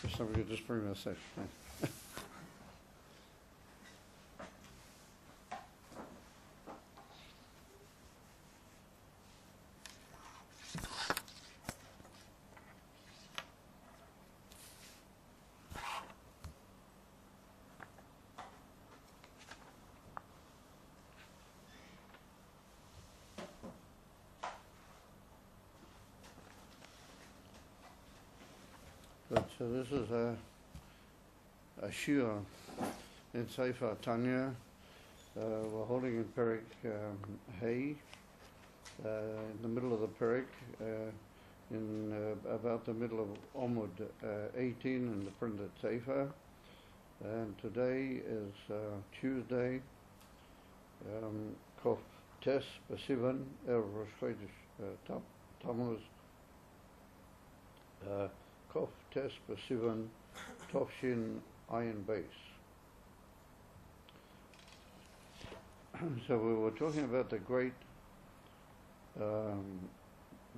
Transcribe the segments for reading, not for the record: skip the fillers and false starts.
If somebody could just bring me a sec. Thanks. Good. So this is a shiur in Shiur Tanya. We're holding in Perek Hay, in the middle of the Perek, in about the middle of Omud 18 in the printed Sefer. And today is Tuesday, Kof Tes Sivan, Erev Rosh Chodesh Tammuz. Kof Tes Sivan Tovshin Ayin Beis. So we were talking about the great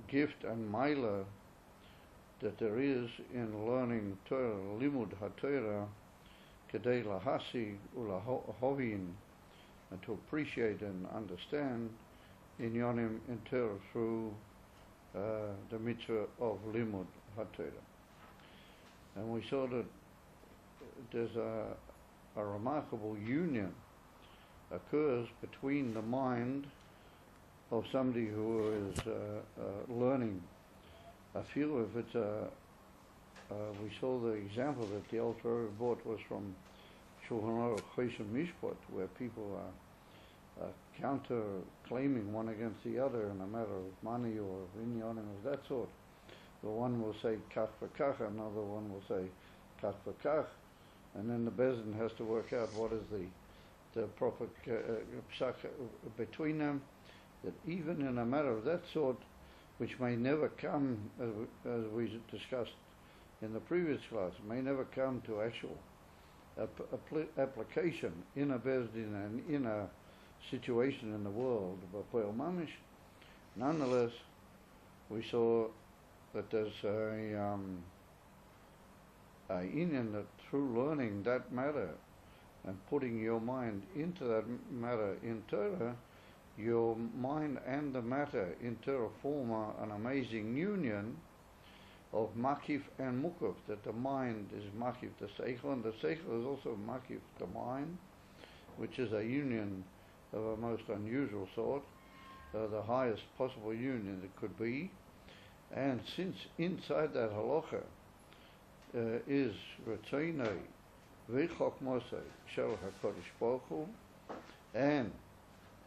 gift and milah that there is in learning Torah, Limud HaTorah, Kedei Lahasi Ulahovin, and to appreciate and understand Inyanim in Torah through the mitzvah of Limud HaTorah. And we saw that there's a remarkable union occurs between the mind of somebody who is learning. I feel if it's we saw the example that the Alter Rebbe brought was from Shulchan Aruch Choshen Mishpat, where people are counter-claiming one against the other in a matter of money or inyanim of that sort. The one will say kach v'kach, another one will say kach v'kach, and then the Bezdin has to work out what is the proper psak between them. That even in a matter of that sort, which may never come, as we discussed in the previous class, may never come to actual application in a Bezdin and in a situation in the world, but Poel Mamish, nonetheless, we saw that there's a inyan that through learning that matter and putting your mind into that matter in Torah, your mind and the matter in Torah form an amazing union of makif and mukaf, that the mind is makif the seichel, and the seichel is also makif the mind, which is a union of a most unusual sort, the highest possible union it could be. And since inside that halacha is Ratzonei v'chokmosei shel HaKadosh Baruch Hu, and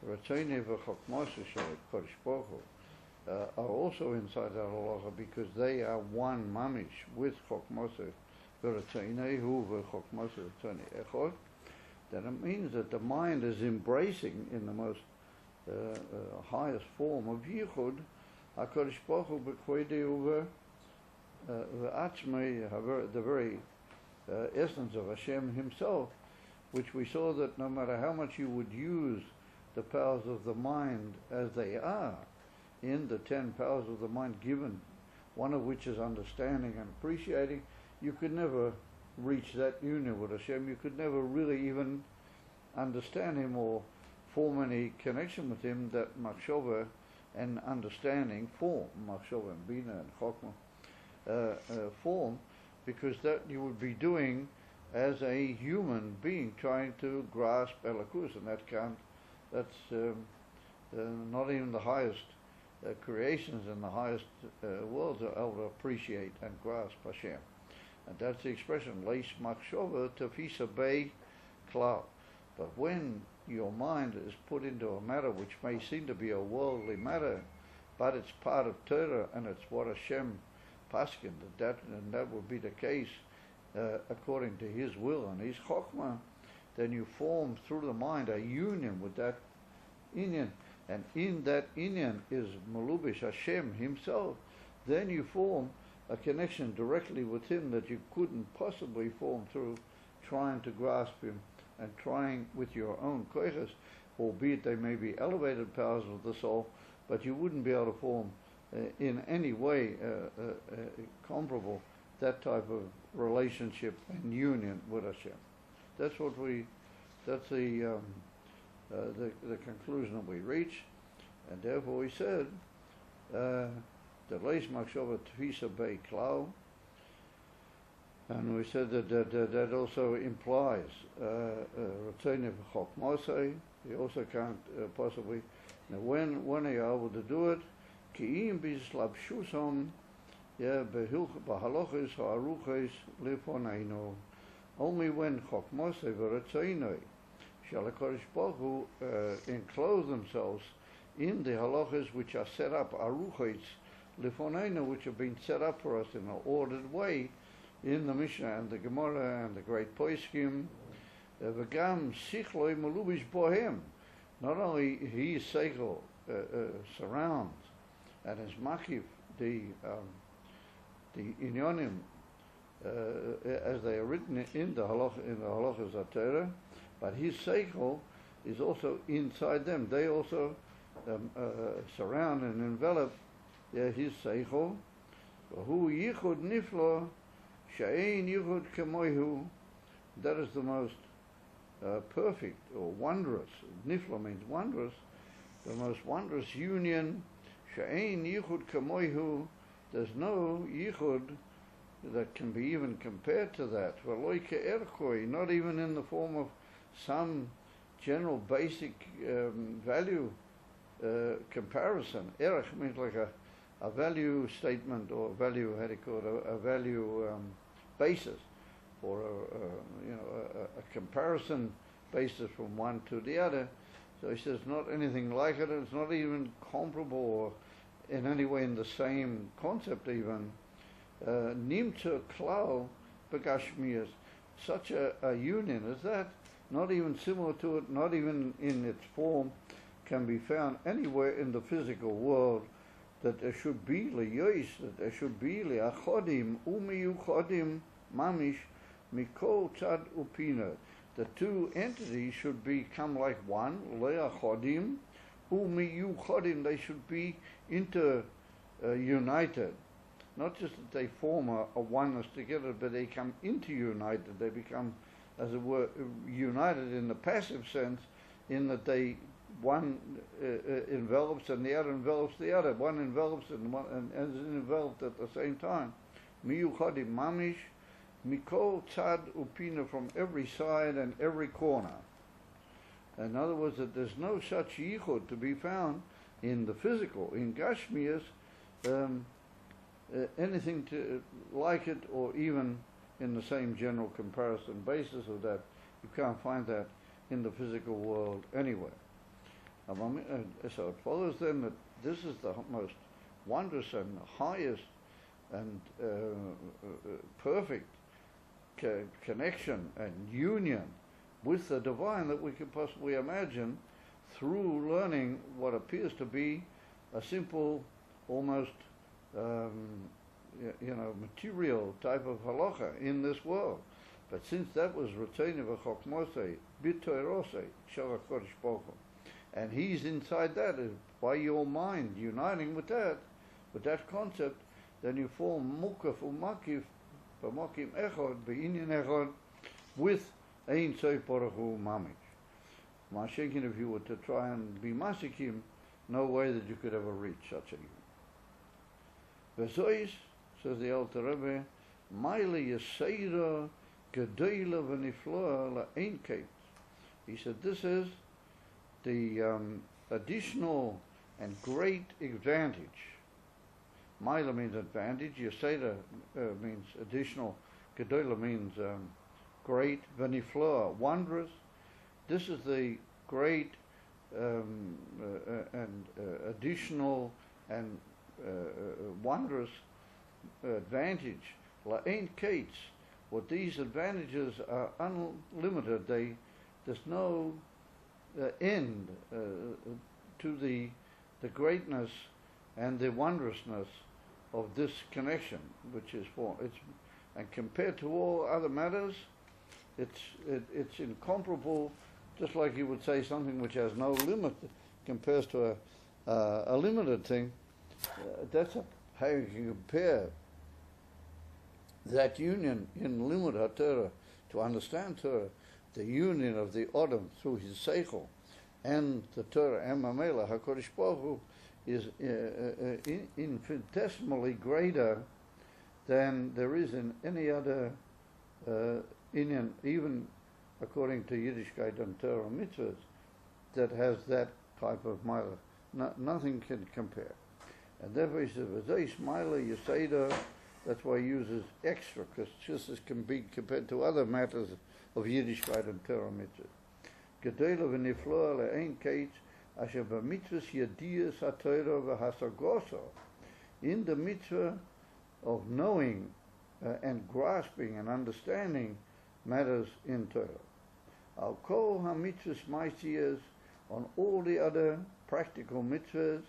Ratzonei v'chokmosei shel HaKadosh Baruch Hu are also inside that halacha because they are one mamish with chokmosei v'Ratzonei hu v'chokmosei Ratzonei echod. Then it means that the mind is embracing in the most highest form of yichud HaKadosh Baruch Hu b'kvoidei uve v'atzmei, the very essence of Hashem Himself, which we saw that no matter how much you would use the powers of the mind as they are in the 10 powers of the mind given, one of which is understanding and appreciating, you could never reach that union with Hashem. You could never really even understand Him or form any connection with Him that machshava and understanding form, machshava and bina and chokmah form, because that you would be doing as a human being trying to grasp Elokus, and that's not even the highest creations in the highest worlds are able to appreciate and grasp Hashem. And that's the expression, leis machshava tefisa bei klal. But when your mind is put into a matter which may seem to be a worldly matter, but it's part of Torah and it's what Hashem paskin, and that would be the case according to His will and His chokmah, then you form through the mind a union with that inyan, and in that inyan is Malubish Hashem Himself. Then you form a connection directly with Him that you couldn't possibly form through trying to grasp Him and trying with your own koiches, albeit they may be elevated powers of the soul, but you wouldn't be able to form in any way comparable that type of relationship and union with Hashem. That's the conclusion that we reach, and therefore we said the leis machshava tfisa bei klau, and we said that also implies Ratzoni v'chokmosei. You also can't possibly. Now, when are you able to do it? Ki'im bislabshusom, b'halachos ha'aruchos lefoneinu. Only when chokmosei v'ratzonoi shall HaKadosh Baruch Hu enclose themselves in the halachos which are set up, aruchos lefoneinu, which have been set up for us in an ordered way in the Mishnah and the Gemara and the great Poskim. V'gam sichloi melubish bohem. Not only his seichel surrounds and is makif the inyonim as they are written in the halachas HaTorah, but his seichel is also inside them. They also surround and envelop his seichel. Hu yichud niflo she'ein yichud kemoihu. That is the most perfect or wondrous. Niflo means wondrous. The most wondrous union. She'ein yichud kemoihu. There's no yichud that can be even compared to that. V'loi ke'erkoi, not even in the form of some general basic value comparison. Erech means like a value statement or value, how do you call it, a value basis, or a comparison basis from one to the other. So he says not anything like it. It's not even comparable or in any way in the same concept even. Nimtza klau begashmias, such a union as that, not even similar to it, not even in its form, can be found anywhere in the physical world. That there should be liyois, that there should be liachodim umiyuchodim mamish mikol tzad upina. The two entities should become like one, liachodim umiyuchodim. They should be united. Not just that they form a oneness together, but they come united. They become, as it were, united in the passive sense, in that one envelops and the other envelops the other. One envelops and is enveloped at the same time. Miyuchadim mamish, mikol tzad upina, from every side and every corner. In other words, that there's no such yichud to be found in the physical, in Gashmias, anything like it, or even in the same general comparison basis of that. You can't find that in the physical world anywhere. So it follows then that this is the most wondrous and highest and perfect connection and union with the divine that we could possibly imagine through learning what appears to be a simple, almost material type of halacha in this world. But since that was Ratzoni v'chokmosei b'toirosei shel HaKadosh Baruch Hu, and he's inside that, is by your mind uniting with that concept, then you form mukaf umakif b'makim echad b'inyan echad with Ein Sof Baruch Hu mamish. Mashiach, if you were to try and be masikim, no way that you could ever reach such a union. V'zois, says the Alter Rebbe, Maile Yesera Gedola v'Nifloa la'Ein Keit. He said this is the additional and great advantage. Maila means advantage. Yesera means additional. Gedola means great. V'Nifloa, wondrous. This is the great and additional and wondrous advantage. La'Ein Keit. What these advantages are unlimited. There's no end to the greatness and the wondrousness of this connection, which is and compared to all other matters, it's incomparable. Just like you would say something which has no limit compares to a limited thing. That's how you can compare that union in Limud HaTorah, to understand Torah, the union of the Adam through his Seichel and the Torah, and Mamela HaKadosh Baruch Hu, is infinitesimally greater than there is in any other Indian, even according to Yiddishkeit and Torah mitzvahs, that has that type of Mila. Nothing can compare. And therefore he says, V'zeish Mila Yeseda, that's why he uses extra, because just as can be compared to other matters of Yiddishkeit and Torah mitzvahs. Gedela v'nifloa le'ein keitz, asher b'mitzvahs yediyas ha'torah v'hasagoso, in the mitzvah of knowing and grasping and understanding matters in Torah. Al kol ha-mitzvahs ma'asiyas, on all the other practical mitzvahs,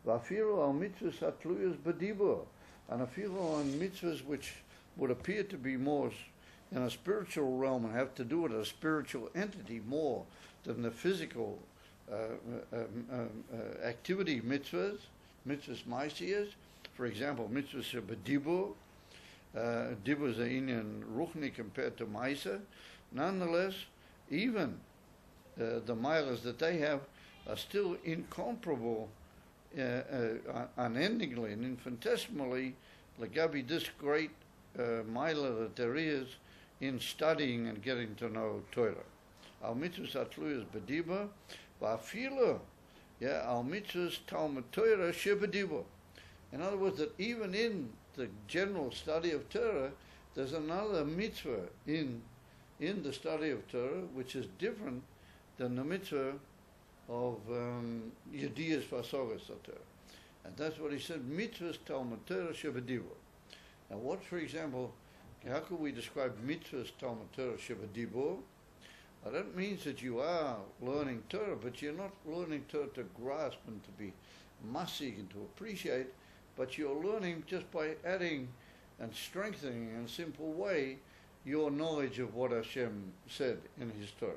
v'afilu al mitzvahs hatluyas b'dibur, and afilu on mitzvahs which would appear to be more in a spiritual realm and have to do with a spiritual entity more than the physical activity mitzvahs ma'asiyas. For example, mitzvahs b'dibur, dibur is a inyan ruchni compared to ma'isa. Nonetheless, even the milas that they have are still incomparable, unendingly and infinitesimally, legabi this great mila that there is in studying and getting to know Torah. Al mitzvahs atluyas b'dibur, va'afilu, al mitzvahs talmud Torah sheb'dibur. In other words, that even in the general study of Torah, there's another mitzvah in the study of Torah which is different than the mitzvah of Yediyas Vasogas Torah. And that's what he said, mitzvahs Talmud Torah Shebedibur. Now what, for example, how could we describe mitzvahs Talmud Torah Shebedibur? Well, that means that you are learning Torah, but you're not learning Torah to grasp and to be masig and to appreciate, but you're learning just by adding and strengthening in a simple way your knowledge of what Hashem said in His Torah.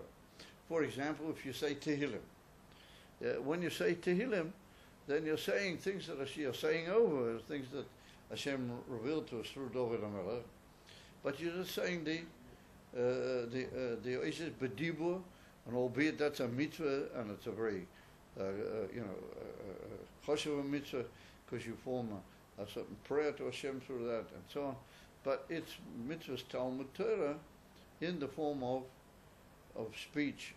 For example, if you say Tehillim, when you say Tehillim, then you're saying things that you're saying over, things that Hashem revealed to us through David HaMelech, but you're just saying the Oishes B'dibur, and albeit that's a mitzvah, and it's a very, choshev mitzvah, because you form a certain prayer to Hashem through that, and so on. But it's mitzvahs Talmud Torah in the form of speech.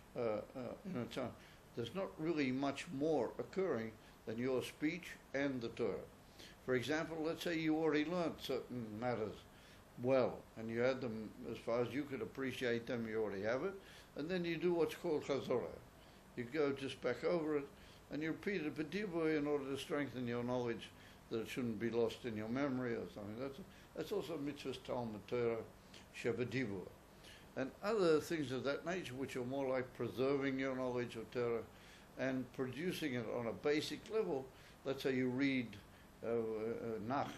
There's not really much more occurring than your speech and the Torah. For example, let's say you already learned certain matters well, and you had them as far as you could appreciate them, you already have it, and then you do what's called chazorah. You go just back over it, and you repeat it b'dibur in order to strengthen your knowledge that it shouldn't be lost in your memory or something. That's also mitzvahs Talmud Torah shebedibur. And other things of that nature which are more like preserving your knowledge of Torah and producing it on a basic level. Let's say you read Nach,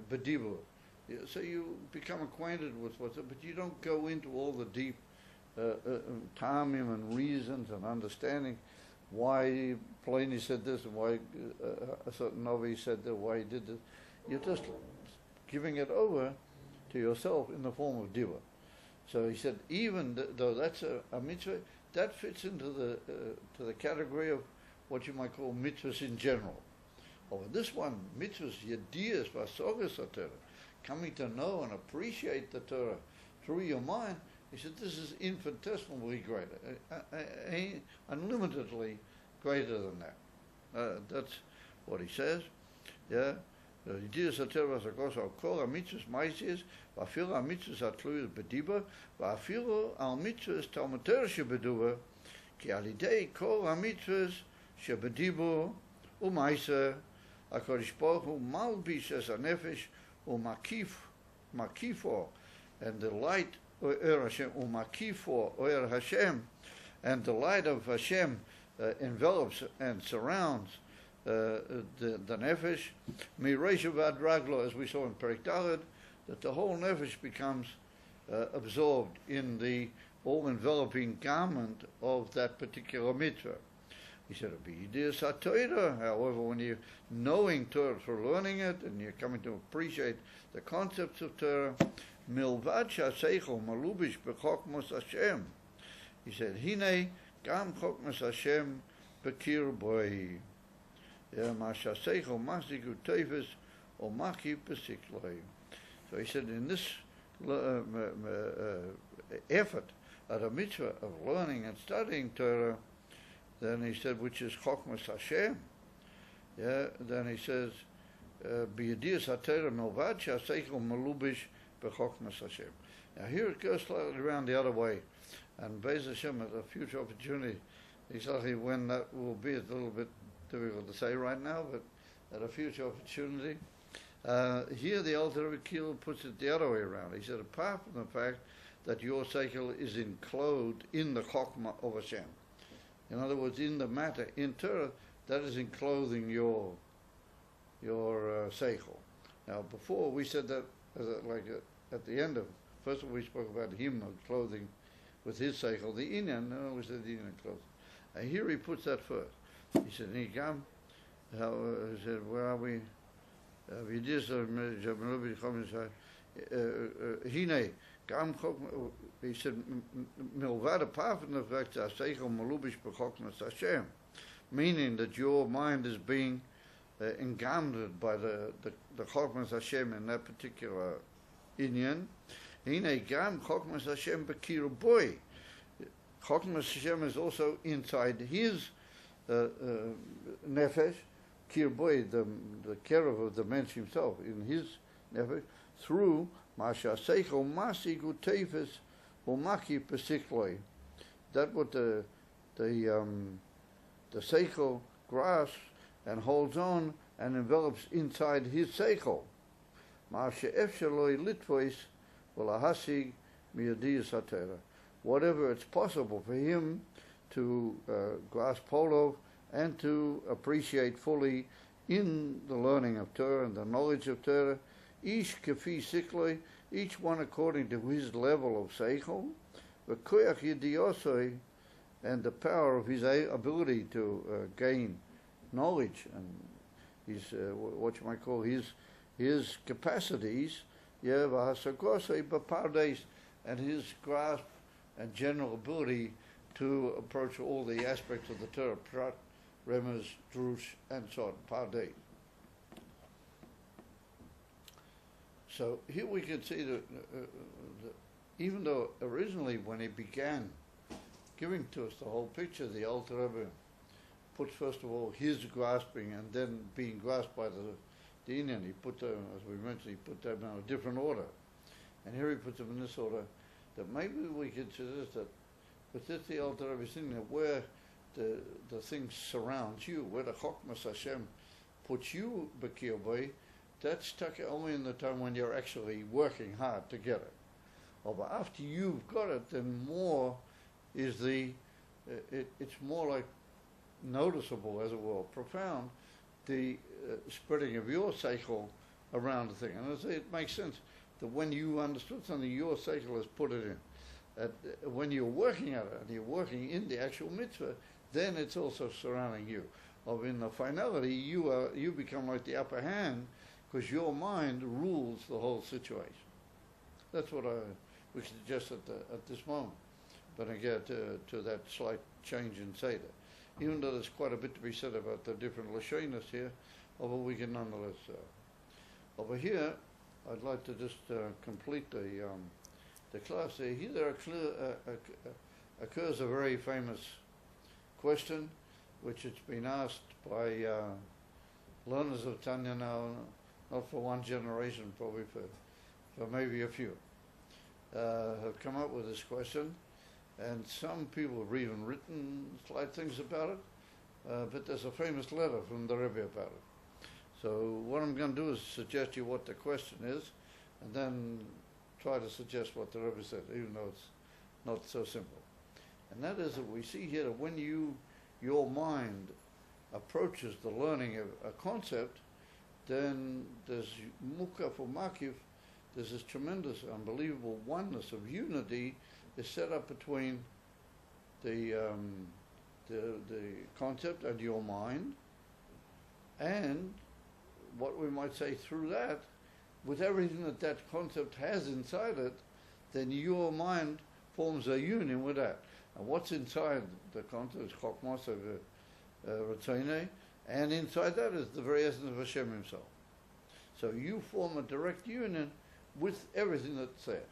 B'dibur. So you become acquainted with what's up, but you don't go into all the deep tamim and reasons and understanding why Pliny said this and why a certain Novi said that, why he did this. You're just giving it over to yourself in the form of diva. So he said, even though that's a mitzvah, that fits into to the category of what you might call mitzvahs in general. Over this one, mitzvahs yediyas vasogas Torah, coming to know and appreciate the Torah through your mind. He said, this is infinitesimally greater, unlimitedly greater than that. That's what he says. Yeah. Yediyas Torah vasogas al kol mitzvahs ma'asiyos, va'afilu mitzvahs hatluyos b'dibur, va'afilu al mitzvahs Talmud Torah shebedibur, ki al yidei kol mitzvahs shebedibur u'ma'aseh HaKadosh Baruch Hu malbish es hanefesh u'makifo, and the light Oer Hashem u'makifo Oer Hashem, and the light of Hashem envelops and surrounds the nefesh mireisha v'ad raglo, as we saw in Perek Daled, that the whole nefesh becomes absorbed in the all-enveloping garment of that particular mitzvah. He said, however, when you're knowing Torah through learning it, and you're coming to appreciate the concepts of Torah, milvad shaseichel malubish b'chokmos Hashem. He said, Hine gam chokmos Hashem bekir boi. Ma shaseichel masigu tevis o maki b'sikloi. So he said, in this effort at a mitzvah of learning and studying Torah, then he said, which is chokmos Hashem. Then he says, b'yediyas haTorah milvad shaseichel malubish b'chokmos Hashem. Now here it goes slightly around the other way, and Be'ez Hashem at a future opportunity, exactly when that will be, it's a little bit difficult to say right now, but at a future opportunity. Here the Alter Rebbe puts it the other way around. He said, apart from the fact that your seichel is enclosed in the chokmah of Hashem, in other words, in the matter, in Torah, that is enclosing your seichel. Now, before we said that at the end of, first of all, we spoke about him clothing with his seichel, the inyan, no, we said the inyan clothing. And here he puts that first. He said, he said, where are we? He said, milvad, apart from the fact that seichel malubish b'chokmos Hashem, meaning that your mind is being engammed by the chokmos Hashem in that particular inyan. Hine gam chokmos Hashem bekir boi. Chokmos Hashem is also inside his nefesh, kir boi, the kerev of the mensch himself, in his nefesh, through masha seichel masigu teifes umaki pesikloi. That what the seichel grasps and holds on and envelops inside his seichel. Masha efshaloi litvois v'lahasig miyadiyas haTorah. Whatever it's possible for him to grasp hold of and to appreciate fully in the learning of Torah and the knowledge of Torah, ish kefi sikloi, each one according to his level of seichel, v'koyach yediyosoi, and the power of his ability to gain knowledge and his what you might call his capacities, v'hasagosoi b'pardes, and his grasp and general ability to approach all the aspects of the Torah, prat, remez, drush, and so on, pardes. So here we can see that even though originally when he began giving to us the whole picture, the Alter Rebbe puts first of all his grasping and then being grasped by the inyan. He put them, as we mentioned, he put them in a different order. And here he puts them in this order, that maybe we could suggest that with this the Alter Rebbe is thinking that where the thing surrounds you, where the chokmos Hashem puts you bekir boi, that's stuck only in the time when you're actually working hard to get it. But after you've got it, then more is it's more like noticeable, as it were, profound, the spreading of your seichel around the thing. And it makes sense that when you understood something, your seichel has put it in. When you're working at it, and you're working in the actual mitzvah, then it's also surrounding you. Or in the finality, you become like the upper hand, because your mind rules the whole situation. That's what we suggest at this moment. But again, to that slight change in Seder. Even though there's quite a bit to be said about the different lashonos here, although we can nonetheless. Over here, I'd like to just complete the class. Here there occurs a very famous question, which has been asked by learners of Tanya now, not for one generation, probably for maybe a few, have come up with this question. And some people have even written slight things about it, but there's a famous letter from the Rebbe about it. So what I'm going to do is suggest you what the question is, and then try to suggest what the Rebbe said, even though it's not so simple. And that is that we see here that when your mind approaches the learning of a concept, then there's mukaf or makif, there's this tremendous, unbelievable oneness of unity is set up between the the concept and your mind, and what we might say through that, with everything that that concept has inside it, then your mind forms a union with that. And what's inside the concept is Chokmos Ratzonei, and inside that is the very essence of Hashem Himself. So you form a direct union with everything that's there.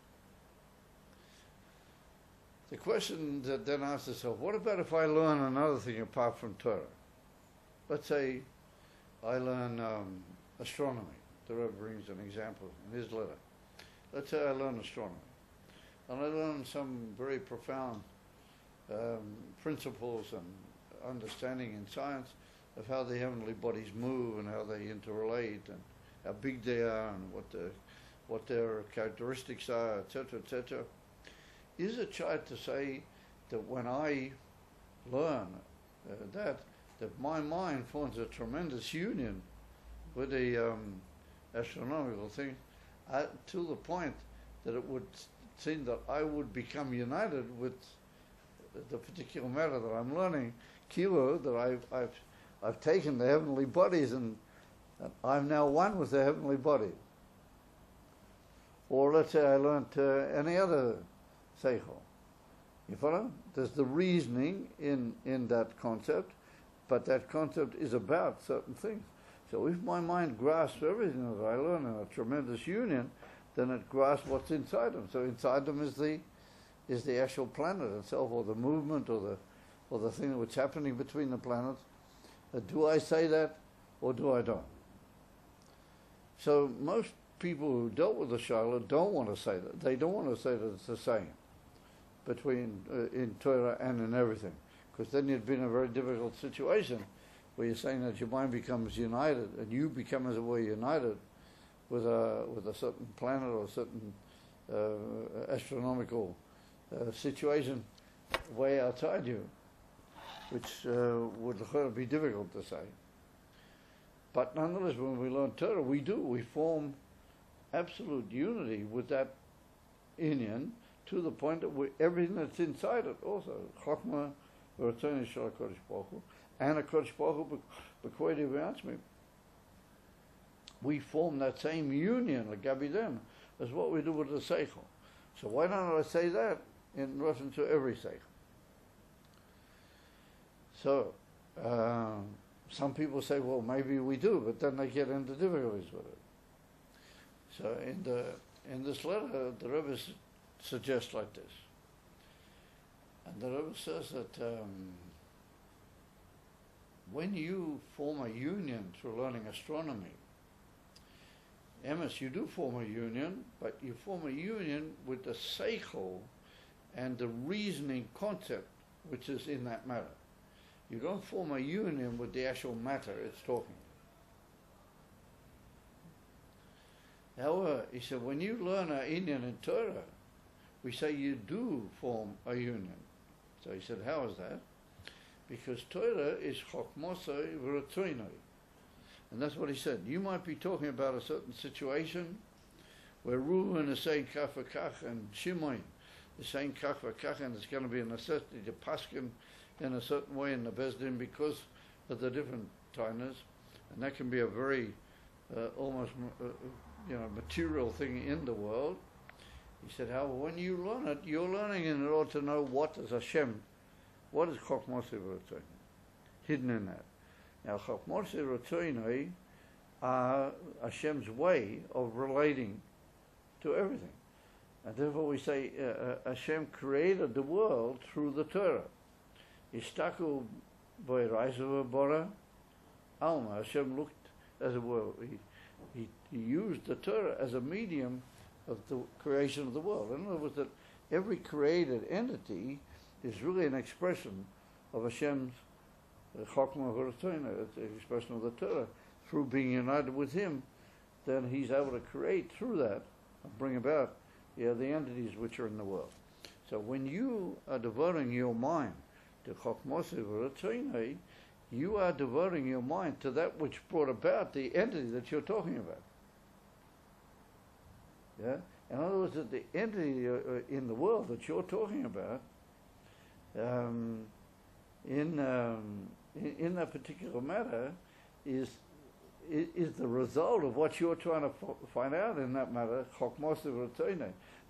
The question that then asks itself, what about if I learn another thing apart from Torah? Let's say I learn astronomy. The Rebbe brings an example in his letter. Let's say I learn astronomy. And I learn some very profound principles and understanding in science of how the heavenly bodies move and how they interrelate and how big they are and what their characteristics are, etc., etc. Is it right to say that when I learn that my mind forms a tremendous union with the astronomical thing, to the point that it would seem that I would become united with the particular matter that I'm learning, kilo, that I've taken the heavenly bodies and I'm now one with the heavenly body. Or let's say I learned any other seichel. You follow? There's the reasoning in that concept, but that concept is about certain things. So if my mind grasps everything that I learn in a tremendous union, then it grasps what's inside them. So inside them is the actual planet itself, or the movement, or the thing that's happening between the planets. Do I say that, or do I don't? So most people who dealt with the Shiloh don't want to say that. They don't want to say that it's the same between in Torah and in everything, because then you'd be in a very difficult situation where you're saying that your mind becomes united and you become, as it were, united with a certain planet or a certain astronomical situation way outside you, which would be difficult to say. But nonetheless, when we learn Torah, we form absolute unity with that Inyan, to the point that everything that's inside it also, Chokmah V'Ratzonei Shel HaKadosh Baruch Hu, and HaKadosh Baruch Hu B'Kvodo V'Atzmi, we form that same union, like them, as what we do with the Seichel. So why don't I say that in reference to every Seichel? So, some people say, well, maybe we do, but then they get into difficulties with it. So in this letter, the Rebbe suggests like this. And the Rebbe says that when you form a union through learning astronomy, Emes, you do form a union, but you form a union with the seichel and the reasoning concept which is in that matter. You don't form a union with the actual matter it's talking. However, he said, when you learn an Inyan in Torah, we say you do form a union. So he said, how is that? Because Torah is Chokmosei V'Ratzonei. And that's what he said. You might be talking about a certain situation where Reuven is saying kach v'kach and Shimon is saying kach v'kach, and it's going to be a necessity to paskin in a certain way in the Beis Din because of the different tainas, and that can be a very almost material thing in the world. He said, however, when you learn it, you're learning in order to know what is Hashem, what is Chokmosei V'Ratzonei, hidden in that. Now, Chokmosei V'Ratzonei are Hashem's way of relating to everything. And therefore we say Hashem created the world through the Torah. Istaku B'Oraisa Bora Alma. Hashem looked, as it were, he used the Torah as a medium of the creation of the world. In other words, that every created entity is really an expression of Hashem's Chokmah V'Ratzonei, it's an expression of the Torah. Through being united with Him, then He's able to create through that and bring about the entities which are in the world. So when you are devoting your mind to Chokmosei V'Ratzonei, you are devoting your mind to that which brought about the entity that you're talking about. Yeah? In other words, that the entity in the world that you're talking about in that particular matter is the result of what you're trying to find out in that matter,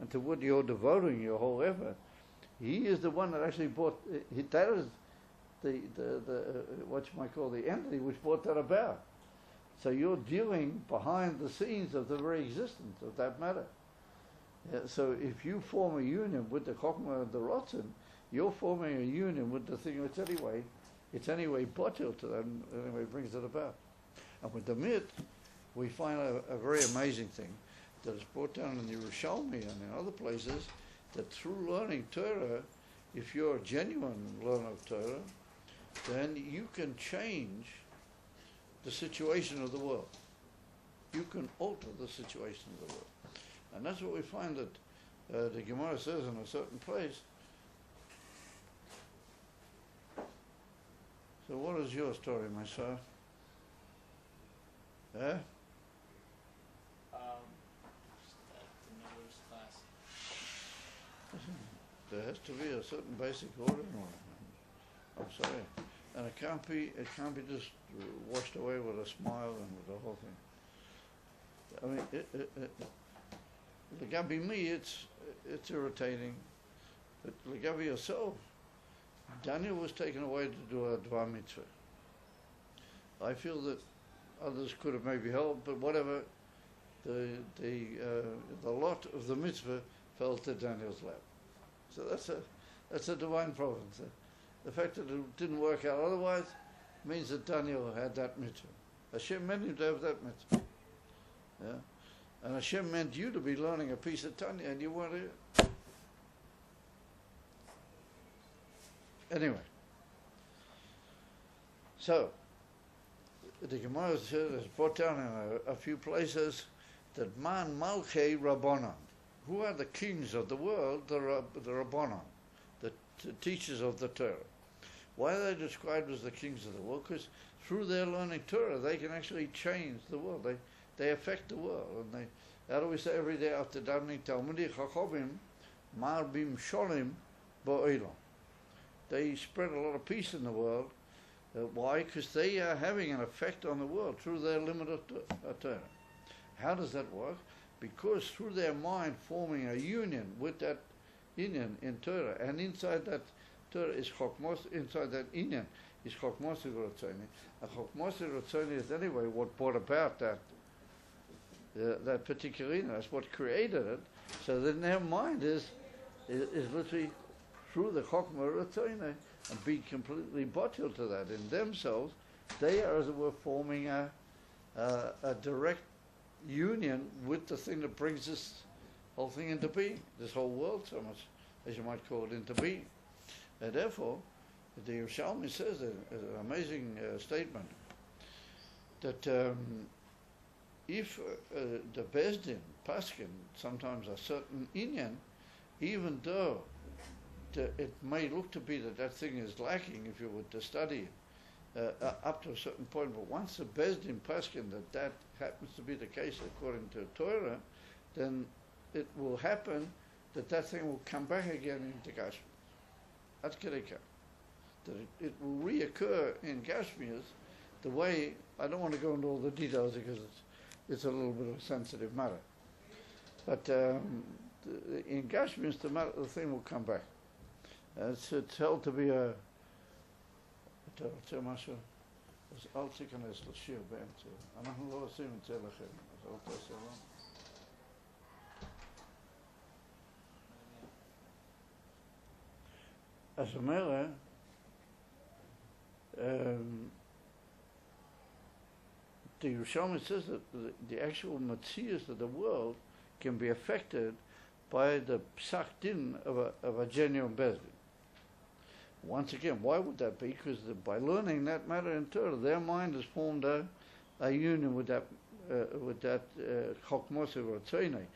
and to what you're devoting your whole effort. He is the one that actually brought, that is the what you might call the entity which brought that about. So you're dealing behind the scenes of the very existence of that matter. Yeah, so if you form a union with the Chokmah and the Rotzen, you're forming a union with the thing it's anyway bottled to that, and anyway brings it about. And with the mit, we find a very amazing thing that is brought down in the Yerushalmi and in other places, that through learning Torah, if you're a genuine learner of Torah, then you can change the situation of the world. You can alter the situation of the world. And that's what we find that the Gemara says in a certain place. So what is your story, my son? Just at the Miller's class. There has to be a certain basic order in it. I'm sorry. And it can't be just washed away with a smile and with the whole thing. I mean, Legabi me, it's irritating. But Legabi yourself, Daniel was taken away to do a Dvar Mitzvah. I feel that others could have maybe helped, but whatever, the lot of the mitzvah fell to Daniel's lap. So that's a divine providence. The fact that it didn't work out otherwise means that Daniel had that mitzvah. Hashem meant him to have that mitzvah. Yeah? And Hashem meant you to be learning a piece of Tanya, and you weren't here. Anyway, so the Gemara has brought down in a few places that Man Malchei Rabbanan, who are the kings of the world, the Rabbanan, the teachers of the Torah. Why are they described as the kings of the world? Because through their learning Torah, they can actually change the world. They affect the world. And how do we say every day after davening Talmudi Chachamim, Marbim Sholim Bo'elam. They spread a lot of peace in the world. Why? Because they are having an effect on the world through their limited Torah. How does that work? Because through their mind forming a union with that inyan in Torah, and inside that Torah is Chokmos, inside that inyan is Chokmos Rotzoni. And Chokmos Rotzoni is anyway what brought about that particular inyan. That's what created it. So then their mind is literally through the Chokmah Rotzoni, and be completely bottled to that in themselves. They are, as it were, forming a direct union with the thing that brings this whole thing into being, this whole world, so much as you might call it, into being. And therefore, the Yerushalmi says an amazing statement that if the Bezdin, Paskin, sometimes a certain inyan, even though it may look to be that thing is lacking if you were to study it up to a certain point, but once the Bezdin Paskin that happens to be the case according to Torah, then it will happen that thing will come back again into Gashmias. That's Kedeka. That it will reoccur in Gashmias the way, I don't want to go into all the details because it's a little bit of a sensitive matter. But in Gashmias the thing will come back. It's held to be a משהו, אז אל תיכנס לשיר באמצע. אנחנו לא עושים את זה לכם, אז אל תעשה לו. אז אומרת, the Yerushalmi says that the actual Metzius of the world can be affected by the psak din of a genuine Bezdin. Once again, why would that be? Because by learning that matter in Torah, their mind has formed a union with that Chokmos Rotzoni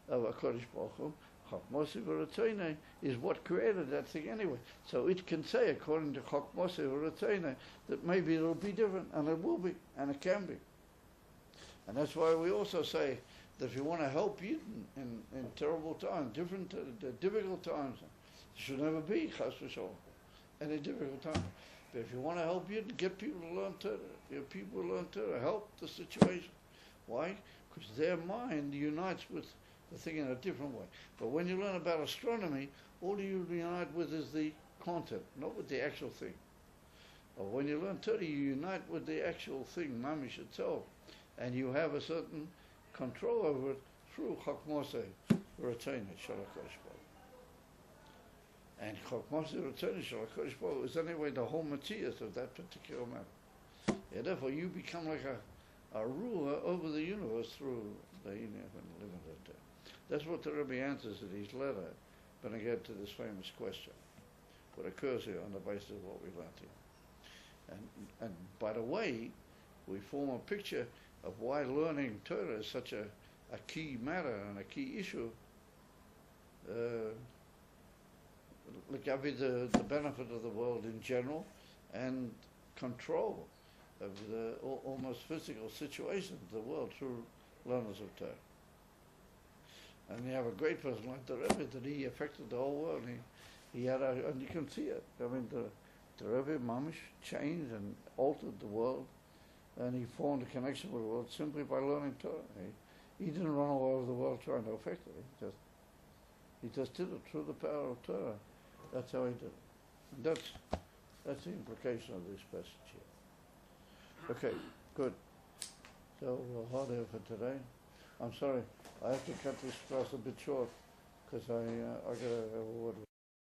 of a Kodesh Baruch Hu. Chokmos Rotzoni is what created that thing anyway. So it can say, according to Chokmos Rotzoni, that maybe it'll be different, and it will be, and it can be. And that's why we also say that if you want to help Yidden in terrible times, difficult times, it should never be Chas v'Sholom. Any difficult time. If you want to help you, get people to learn Torah. If people learn Torah, help the situation. Why? Because their mind unites with the thing in a different way. But when you learn about astronomy, all you unite with is the content, not with the actual thing. But when you learn Torah, you unite with the actual thing, mamish itself, and you have a certain control over it through chokmosei v'ratzainei shel HaKadosh Baruch Hu. And chokmosei v'ratzainei shel HaKadosh Baruch Hu is anyway the whole materials of that particular matter. Yeah, therefore, you become like a ruler over the universe through the Inyan and living that day. That's what the Rebbe answers in his letter when I get to this famous question, what occurs here on the basis of what we learned here. And by the way, we form a picture of why learning Torah is such a key matter and a key issue. The benefit of the world in general and control of the almost physical situation of the world through learners of Torah. And you have a great person like the Rebbe that he affected the whole world. He had and you can see it. I mean, the Rebbe Mamish changed and altered the world, and he formed a connection with the world simply by learning Torah. He didn't run all over the world trying to affect it. He just did it through the power of Torah. That's how he did it. And that's the implication of this passage here. Okay, good. So we'll hold there for today. I'm sorry, I have to cut this class a bit short because I got to have a word with